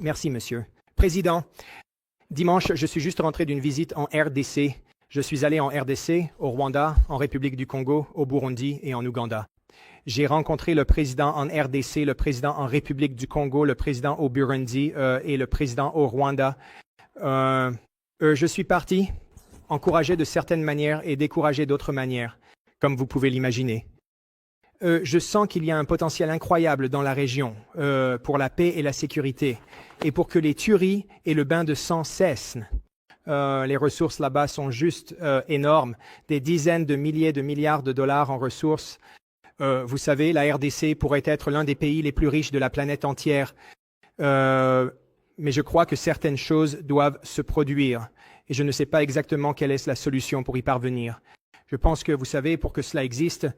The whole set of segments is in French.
Merci, monsieur. Président, dimanche, je suis juste rentré d'une visite en RDC. Je suis allé en RDC, au Rwanda, en République du Congo, au Burundi et en Ouganda. J'ai rencontré le président en RDC, le président en République du Congo, le président au Burundi et le président au Rwanda. Je suis parti, encouragé de certaines manières et découragé d'autres manières, comme vous pouvez l'imaginer. Je sens qu'il y a un potentiel incroyable dans la région pour la paix et la sécurité et pour que les tueries et le bain de sang cessent. Les ressources là-bas sont juste énormes, des dizaines de milliers de milliards de dollars en ressources. Vous savez, la RDC pourrait être l'un des pays les plus riches de la planète entière. Mais je crois que certaines choses doivent se produire et je ne sais pas exactement quelle est la solution pour y parvenir. Je pense que, vous savez, pour que cela existe,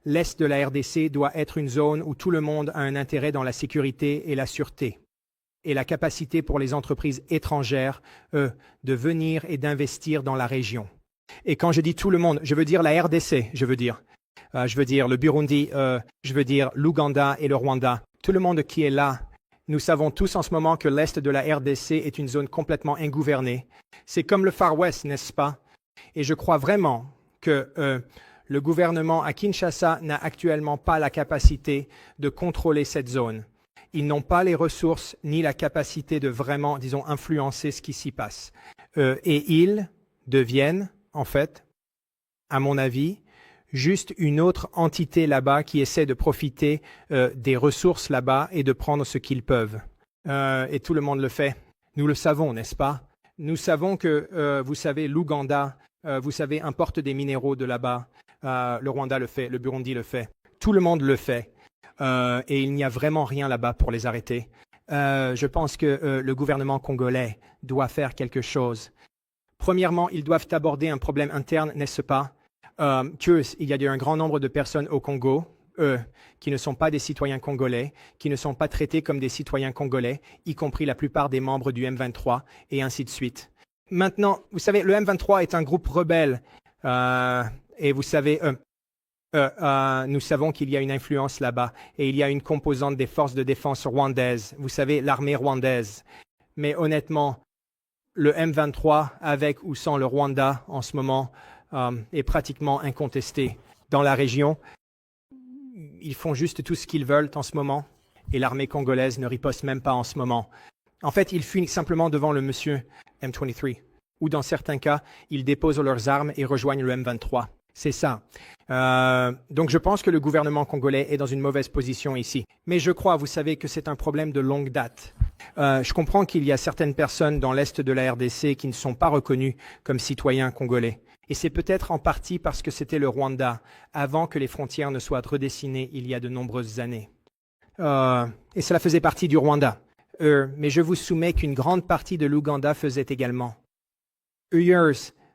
l'Est de la RDC doit être une zone où tout le monde a un intérêt dans la sécurité et la sûreté, et la capacité pour les entreprises étrangères de venir et d'investir dans la région. Et quand je dis tout le monde, je veux dire la RDC, je veux dire le Burundi, je veux dire l'Ouganda et le Rwanda. Tout le monde qui est là. Nous savons tous en ce moment que l'Est de la RDC est une zone complètement ingouvernée. C'est comme le Far West, n'est-ce pas? Et je crois vraiment que le gouvernement à Kinshasa n'a actuellement pas la capacité de contrôler cette zone. Ils n'ont pas les ressources ni la capacité de vraiment, disons, influencer ce qui s'y passe. Et ils deviennent, en fait, à mon avis, juste une autre entité là-bas qui essaie de profiter des ressources là-bas et de prendre ce qu'ils peuvent. Et tout le monde le fait. Nous le savons, n'est-ce pas? Nous savons que, vous savez, l'Ouganda, vous savez, importe des minéraux de là-bas. Le Rwanda le fait, le Burundi le fait. Tout le monde le fait. Et il n'y a vraiment rien là-bas pour les arrêter. Je pense que le gouvernement congolais doit faire quelque chose. Premièrement, ils doivent aborder un problème interne, n'est-ce pas? Qu'il y a un grand nombre de personnes au Congo qui ne sont pas des citoyens congolais, qui ne sont pas traités comme des citoyens congolais, y compris la plupart des membres du M23, et ainsi de suite. Maintenant, vous savez, le M23 est un groupe rebelle, et vous savez, nous savons qu'il y a une influence là-bas, et il y a une composante des forces de défense rwandaises, vous savez, l'armée rwandaise. Mais honnêtement, le M23, avec ou sans le Rwanda en ce moment, est pratiquement incontesté dans la région. Ils font juste tout ce qu'ils veulent en ce moment et l'armée congolaise ne riposte même pas en ce moment. En fait, ils fuient simplement devant le monsieur M23 ou dans certains cas, ils déposent leurs armes et rejoignent le M23. C'est ça. Donc je pense que le gouvernement congolais est dans une mauvaise position ici. Mais je crois, vous savez, que c'est un problème de longue date. Je comprends qu'il y a certaines personnes dans l'Est de la RDC qui ne sont pas reconnues comme citoyens congolais. Et c'est peut-être en partie parce que c'était le Rwanda, avant que les frontières ne soient redessinées il y a de nombreuses années. Et cela faisait partie du Rwanda. Mais je vous soumets qu'une grande partie de l'Ouganda faisait également.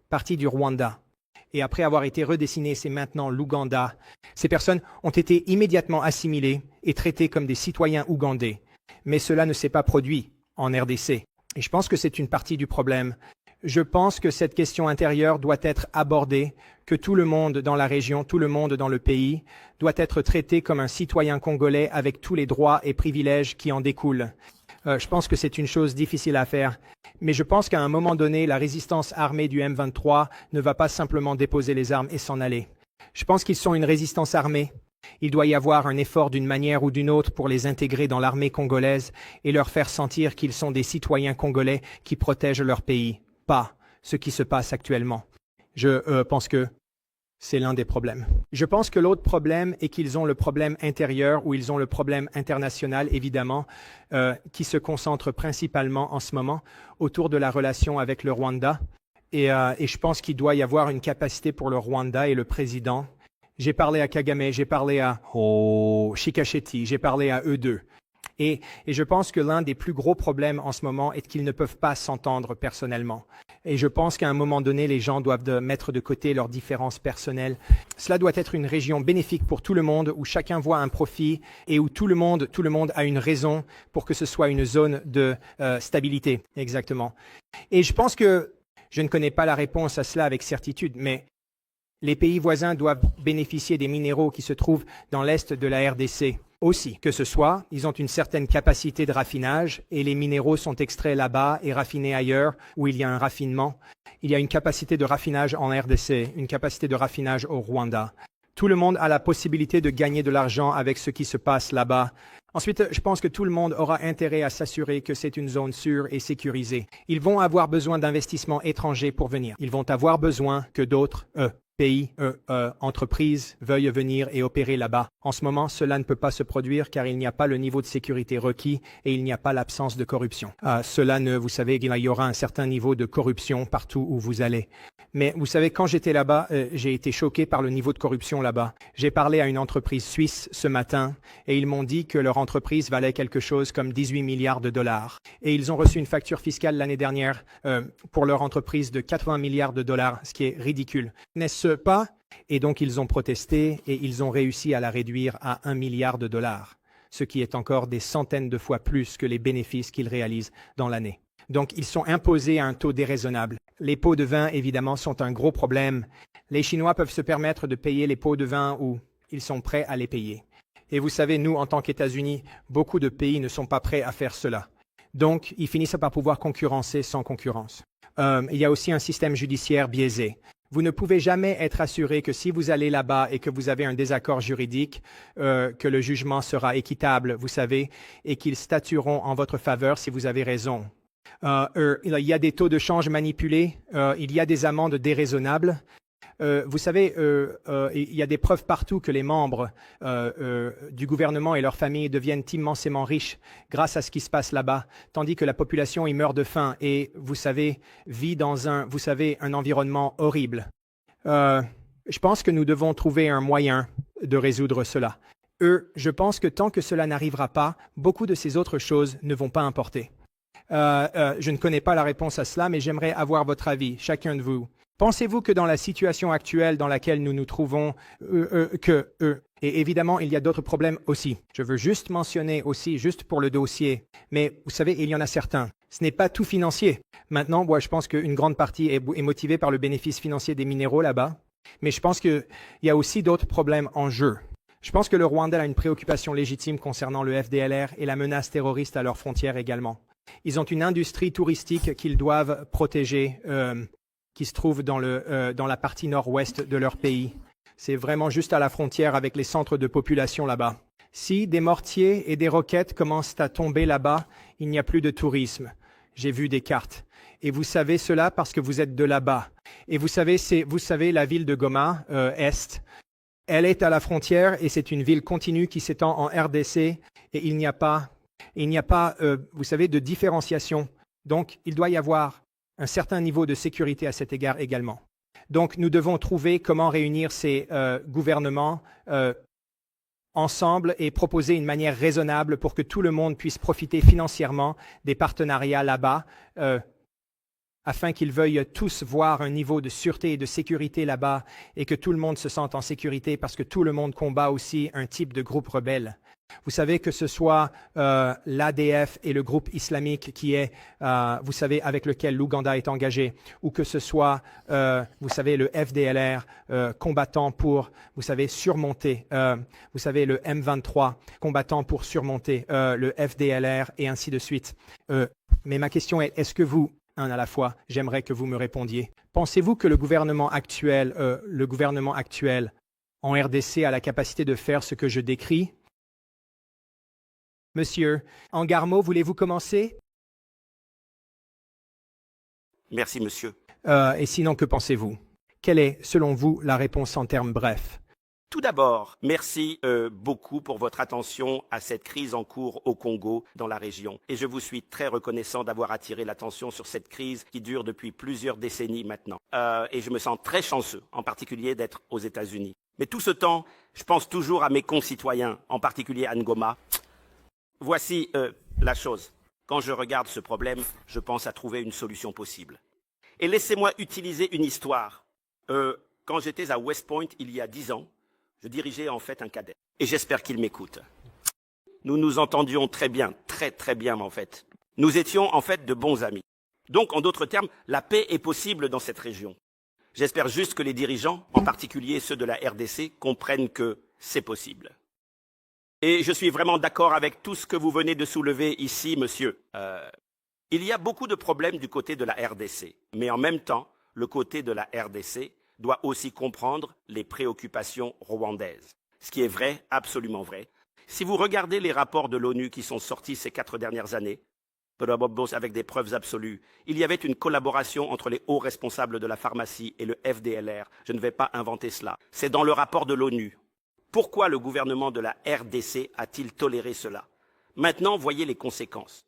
Partie du Rwanda. Et après avoir été redessiné, c'est maintenant l'Ouganda. Ces personnes ont été immédiatement assimilées et traitées comme des citoyens ougandais. Mais cela ne s'est pas produit en RDC. Et je pense que c'est une partie du problème. Je pense que cette question intérieure doit être abordée, que tout le monde dans la région, tout le monde dans le pays, doit être traité comme un citoyen congolais avec tous les droits et privilèges qui en découlent. Je pense que c'est une chose difficile à faire, mais je pense qu'à un moment donné, la résistance armée du M23 ne va pas simplement déposer les armes et s'en aller. Je pense qu'ils sont une résistance armée. Il doit y avoir un effort d'une manière ou d'une autre pour les intégrer dans l'armée congolaise et leur faire sentir qu'ils sont des citoyens congolais qui protègent leur pays. Pas ce qui se passe actuellement. Je pense que c'est l'un des problèmes. Je pense que l'autre problème est qu'ils ont le problème intérieur ou ils ont le problème international, évidemment, qui se concentre principalement en ce moment autour de la relation avec le Rwanda. Et je pense qu'il doit y avoir une capacité pour le Rwanda et le président. J'ai parlé à Kagame, j'ai parlé à Chikasheti, j'ai parlé à eux deux. Et je pense que l'un des plus gros problèmes en ce moment est qu'ils ne peuvent pas s'entendre personnellement. Et je pense qu'à un moment donné, les gens doivent mettre de côté leurs différences personnelles. Cela doit être une région bénéfique pour tout le monde, où chacun voit un profit et où tout le monde a une raison pour que ce soit une zone de stabilité. Exactement. Et je pense que je ne connais pas la réponse à cela avec certitude, mais les pays voisins doivent bénéficier des minéraux qui se trouvent dans l'est de la RDC. aussi. Que ce soit, ils ont une certaine capacité de raffinage et les minéraux sont extraits là-bas et raffinés ailleurs où il y a un raffinement. Il y a une capacité de raffinage en RDC, une capacité de raffinage au Rwanda. Tout le monde a la possibilité de gagner de l'argent avec ce qui se passe là-bas. Ensuite, je pense que tout le monde aura intérêt à s'assurer que c'est une zone sûre et sécurisée. Ils vont avoir besoin d'investissements étrangers pour venir. Ils vont avoir besoin que d'autres, pays, entreprises veuillent venir et opérer là-bas. En ce moment, cela ne peut pas se produire car il n'y a pas le niveau de sécurité requis et il n'y a pas l'absence de corruption. Vous savez, il y aura un certain niveau de corruption partout où vous allez. Mais vous savez, quand j'étais là-bas, j'ai été choqué par le niveau de corruption là-bas. J'ai parlé à une entreprise suisse ce matin et ils m'ont dit que leur entreprise valait quelque chose comme 18 milliards de dollars. Et ils ont reçu une facture fiscale l'année dernière pour leur entreprise de 80 milliards de dollars, ce qui est ridicule. N'est-ce pas? Et donc ils ont protesté et ils ont réussi à la réduire à 1 milliard de dollars, ce qui est encore des centaines de fois plus que les bénéfices qu'ils réalisent dans l'année. Donc ils sont imposés à un taux déraisonnable. Les pots de vin, évidemment, sont un gros problème. Les Chinois peuvent se permettre de payer les pots de vin où ils sont prêts à les payer. Et vous savez, nous, en tant qu'États-Unis, beaucoup de pays ne sont pas prêts à faire cela. Donc, ils finissent par pouvoir concurrencer sans concurrence. Il y a aussi un système judiciaire biaisé. Vous ne pouvez jamais être assuré que si vous allez là-bas et que vous avez un désaccord juridique, que le jugement sera équitable, vous savez, et qu'ils statueront en votre faveur si vous avez raison. Il y a des taux de change manipulés, il y a des amendes déraisonnables. Vous savez, il y a des preuves partout que les membres du gouvernement et leurs familles deviennent immensément riches grâce à ce qui se passe là-bas, tandis que la population y meurt de faim et, vous savez, vit dans un environnement horrible. Je pense que nous devons trouver un moyen de résoudre cela. Je pense que tant que cela n'arrivera pas, beaucoup de ces autres choses ne vont pas importer. Je ne connais pas la réponse à cela, mais j'aimerais avoir votre avis, chacun de vous. Pensez-vous que dans la situation actuelle dans laquelle nous nous trouvons, et évidemment, il y a d'autres problèmes aussi. Je veux juste mentionner aussi, juste pour le dossier, mais vous savez, il y en a certains. Ce n'est pas tout financier. Maintenant, moi, je pense qu'une grande partie est motivée par le bénéfice financier des minéraux là-bas, mais je pense qu'il y a aussi d'autres problèmes en jeu. Je pense que le Rwanda a une préoccupation légitime concernant le FDLR et la menace terroriste à leurs frontières également. Ils ont une industrie touristique qu'ils doivent protéger, qui se trouve dans la partie nord-ouest de leur pays. C'est vraiment juste à la frontière avec les centres de population là-bas. Si des mortiers et des roquettes commencent à tomber là-bas, il n'y a plus de tourisme. J'ai vu des cartes. Et vous savez cela parce que vous êtes de là-bas. Et vous savez, la ville de Goma, Est, elle est à la frontière et c'est une ville continue qui s'étend en RDC et il n'y a pas, vous savez, de différenciation. Donc, il doit y avoir un certain niveau de sécurité à cet égard également. Donc, nous devons trouver comment réunir ces gouvernements ensemble et proposer une manière raisonnable pour que tout le monde puisse profiter financièrement des partenariats là-bas, afin qu'ils veuillent tous voir un niveau de sûreté et de sécurité là-bas et que tout le monde se sente en sécurité parce que tout le monde combat aussi un type de groupe rebelle. Vous savez que ce soit l'ADF et le groupe islamique qui est, vous savez, avec lequel l'Ouganda est engagé, ou que ce soit, vous savez, le FDLR combattant pour, vous savez, surmonter, vous savez, le M23 combattant pour surmonter le FDLR et ainsi de suite. Mais ma question est, est-ce que vous, un à la fois, j'aimerais que vous me répondiez. Pensez-vous que le gouvernement actuel en RDC a la capacité de faire ce que je décris? Monsieur Angarmo, voulez-vous commencer? Merci, monsieur. Et sinon, que pensez-vous? Quelle est, selon vous, la réponse en termes brefs? Tout d'abord, merci beaucoup pour votre attention à cette crise en cours au Congo, dans la région. Et je vous suis très reconnaissant d'avoir attiré l'attention sur cette crise qui dure depuis plusieurs décennies maintenant. Et je me sens très chanceux, en particulier d'être aux États-Unis. Mais tout ce temps, je pense toujours à mes concitoyens, en particulier à Ngoma. Voici la chose. Quand je regarde ce problème, je pense à trouver une solution possible. Et laissez-moi utiliser une histoire. Quand j'étais à West Point, il y a 10 ans, je dirigeais en fait un cadet. Et j'espère qu'il m'écoute. Nous nous entendions très bien, très bien en fait. Nous étions en fait de bons amis. Donc, en d'autres termes, la paix est possible dans cette région. J'espère juste que les dirigeants, en particulier ceux de la RDC, comprennent que c'est possible. Et je suis vraiment d'accord avec tout ce que vous venez de soulever ici, monsieur. Il y a beaucoup de problèmes du côté de la RDC, mais en même temps, le côté de la RDC doit aussi comprendre les préoccupations rwandaises. Ce qui est vrai, absolument vrai. Si vous regardez les rapports de l'ONU qui sont sortis ces 4 dernières années, avec des preuves absolues, il y avait une collaboration entre les hauts responsables de la pharmacie et le FDLR. Je ne vais pas inventer cela. C'est dans le rapport de l'ONU. Pourquoi le gouvernement de la RDC a-t-il toléré cela? Maintenant, voyez les conséquences.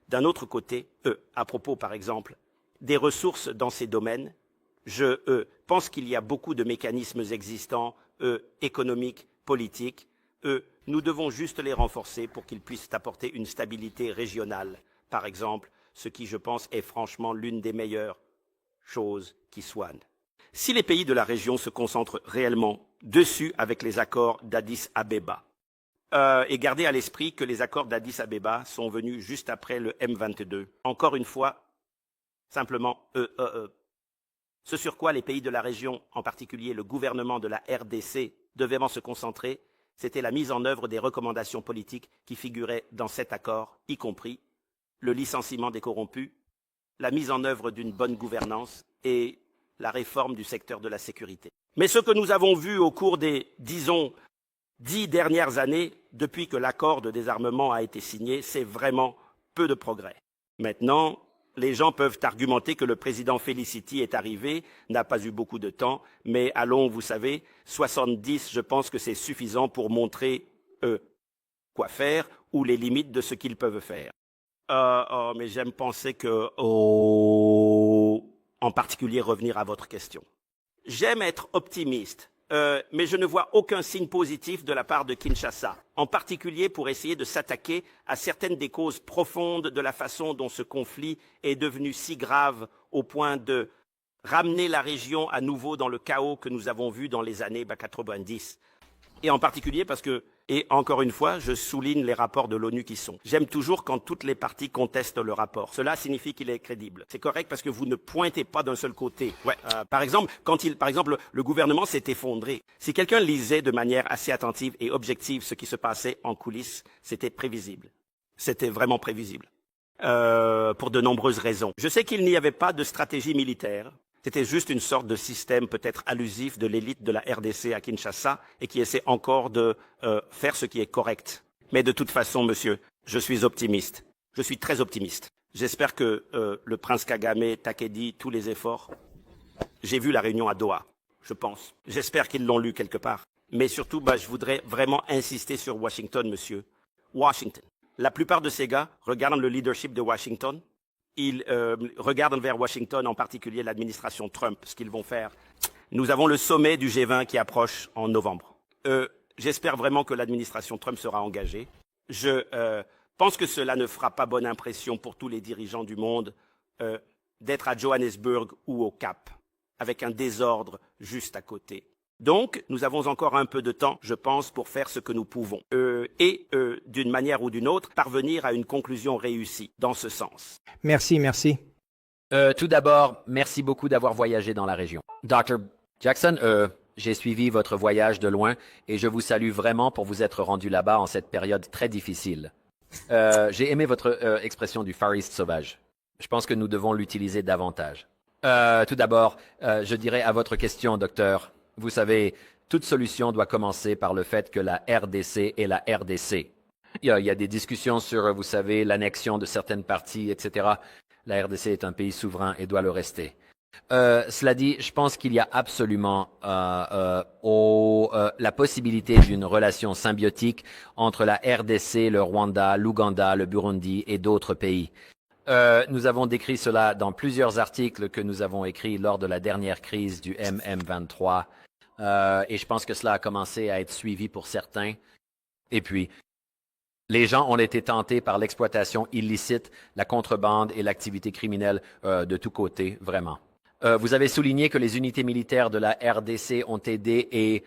D'un autre côté, à propos, par exemple, des ressources dans ces domaines, je pense qu'il y a beaucoup de mécanismes existants, économiques, politiques. Nous devons juste les renforcer pour qu'ils puissent apporter une stabilité régionale. Par exemple, ce qui, je pense, est franchement l'une des meilleures choses qui soient. Si les pays de la région se concentrent réellement dessus avec les accords d'Addis Abeba, et gardez à l'esprit que les accords d'Addis Abeba sont venus juste après le M22. Encore une fois, simplement, ce sur quoi les pays de la région, en particulier le gouvernement de la RDC, devaient se concentrer, c'était la mise en œuvre des recommandations politiques qui figuraient dans cet accord, y compris le licenciement des corrompus, la mise en œuvre d'une bonne gouvernance et la réforme du secteur de la sécurité. Mais ce que nous avons vu au cours des, disons, 10 dernières années, depuis que l'accord de désarmement a été signé, c'est vraiment peu de progrès. Maintenant, les gens peuvent argumenter que le président Felicity est arrivé, n'a pas eu beaucoup de temps, mais allons, vous savez, 70, je pense que c'est suffisant pour montrer quoi faire ou les limites de ce qu'ils peuvent faire. Mais j'aime penser que, en particulier, revenir à votre question. J'aime être optimiste, mais je ne vois aucun signe positif de la part de Kinshasa, en particulier pour essayer de s'attaquer à certaines des causes profondes de la façon dont ce conflit est devenu si grave au point de ramener la région à nouveau dans le chaos que nous avons vu dans les années 90. Et en particulier parce que, et encore une fois, je souligne les rapports de l'ONU qui sont. J'aime toujours quand toutes les parties contestent le rapport. Cela signifie qu'il est crédible. C'est correct parce que vous ne pointez pas d'un seul côté. Ouais. Par exemple, le gouvernement s'est effondré. Si quelqu'un lisait de manière assez attentive et objective ce qui se passait en coulisses, c'était prévisible. C'était vraiment prévisible. Pour de nombreuses raisons. Je sais qu'il n'y avait pas de stratégie militaire. C'était juste une sorte de système peut-être allusif de l'élite de la RDC à Kinshasa et qui essaie encore de faire ce qui est correct. Mais de toute façon, monsieur, je suis optimiste. Je suis très optimiste. J'espère que le prince Kagame, Takedi, tous les efforts. J'ai vu la réunion à Doha, je pense. J'espère qu'ils l'ont lu quelque part. Mais surtout, je voudrais vraiment insister sur Washington, monsieur. Washington. La plupart de ces gars regardent le leadership de Washington. Ils regardent vers Washington, en particulier l'administration Trump, ce qu'ils vont faire. Nous avons le sommet du G20 qui approche en novembre. J'espère vraiment que l'administration Trump sera engagée. Je pense que cela ne fera pas bonne impression pour tous les dirigeants du monde d'être à Johannesburg ou au Cap, avec un désordre juste à côté. Donc, nous avons encore un peu de temps, je pense, pour faire ce que nous pouvons. D'une manière ou d'une autre, parvenir à une conclusion réussie dans ce sens. Merci, merci. Tout d'abord, merci beaucoup d'avoir voyagé dans la région. Dr. Jackson, j'ai suivi votre voyage de loin et je vous salue vraiment pour vous être rendu là-bas en cette période très difficile. J'ai aimé votre expression du Far East sauvage. Je pense que nous devons l'utiliser davantage. Tout d'abord, je dirais à votre question, docteur, vous savez, toute solution doit commencer par le fait que la RDC est la RDC. Il y a des discussions sur, vous savez, l'annexion de certaines parties, etc. La RDC est un pays souverain et doit le rester. Cela dit, je pense qu'il y a absolument la possibilité d'une relation symbiotique entre la RDC, le Rwanda, l'Ouganda, le Burundi et d'autres pays. Nous avons décrit cela dans plusieurs articles que nous avons écrits lors de la dernière crise du MM23. Et je pense que cela a commencé à être suivi pour certains. Et puis, les gens ont été tentés par l'exploitation illicite, la contrebande et l'activité criminelle de tous côtés, vraiment. Vous avez souligné que les unités militaires de la RDC ont aidé et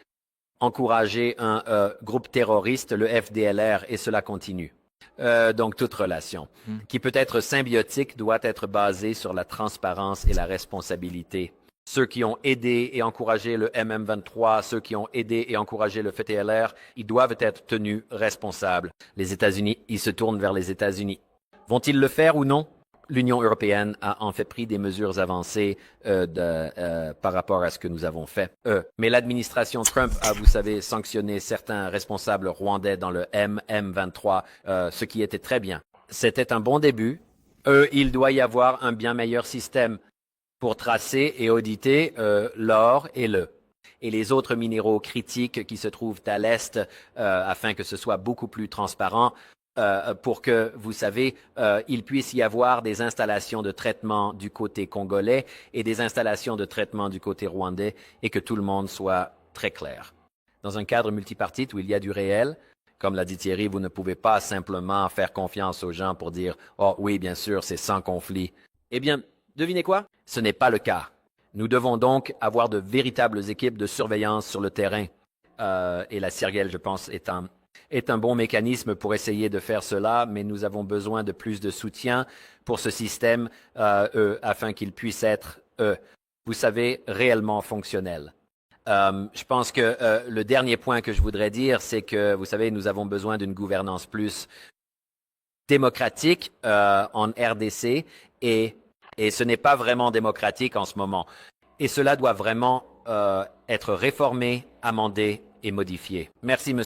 encouragé un groupe terroriste, le FDLR, et cela continue. Donc, toute relation, qui peut être symbiotique, doit être basée sur la transparence et la responsabilité. ceux qui ont aidé et encouragé le MM23, ceux qui ont aidé et encouragé le FTLR, ils doivent être tenus responsables. Les États-Unis, ils se tournent vers les États-Unis. Vont-ils le faire ou non? L'Union européenne a en fait pris des mesures avancées par rapport à ce que nous avons fait. Mais l'administration Trump a, vous savez, sanctionné certains responsables rwandais dans le MM23, ce qui était très bien. C'était un bon début. Il doit y avoir un bien meilleur système pour tracer et auditer l'or et les autres minéraux critiques qui se trouvent à l'Est afin que ce soit beaucoup plus transparent. Pour que, vous savez, il puisse y avoir des installations de traitement du côté congolais et des installations de traitement du côté rwandais et que tout le monde soit très clair. Dans un cadre multipartite où il y a du réel, comme l'a dit Thierry, vous ne pouvez pas simplement faire confiance aux gens pour dire « Oh oui, bien sûr, c'est sans conflit ». Eh bien, devinez quoi? Ce n'est pas le cas. Nous devons donc avoir de véritables équipes de surveillance sur le terrain. Et la CIRGEL, je pense, est un bon mécanisme pour essayer de faire cela, mais nous avons besoin de plus de soutien pour ce système afin qu'il puisse être, vous savez, réellement fonctionnel. Je pense que le dernier point que je voudrais dire, c'est que, vous savez, nous avons besoin d'une gouvernance plus démocratique en RDC et ce n'est pas vraiment démocratique en ce moment. Et cela doit vraiment être réformé, amendé et modifié. Merci, monsieur.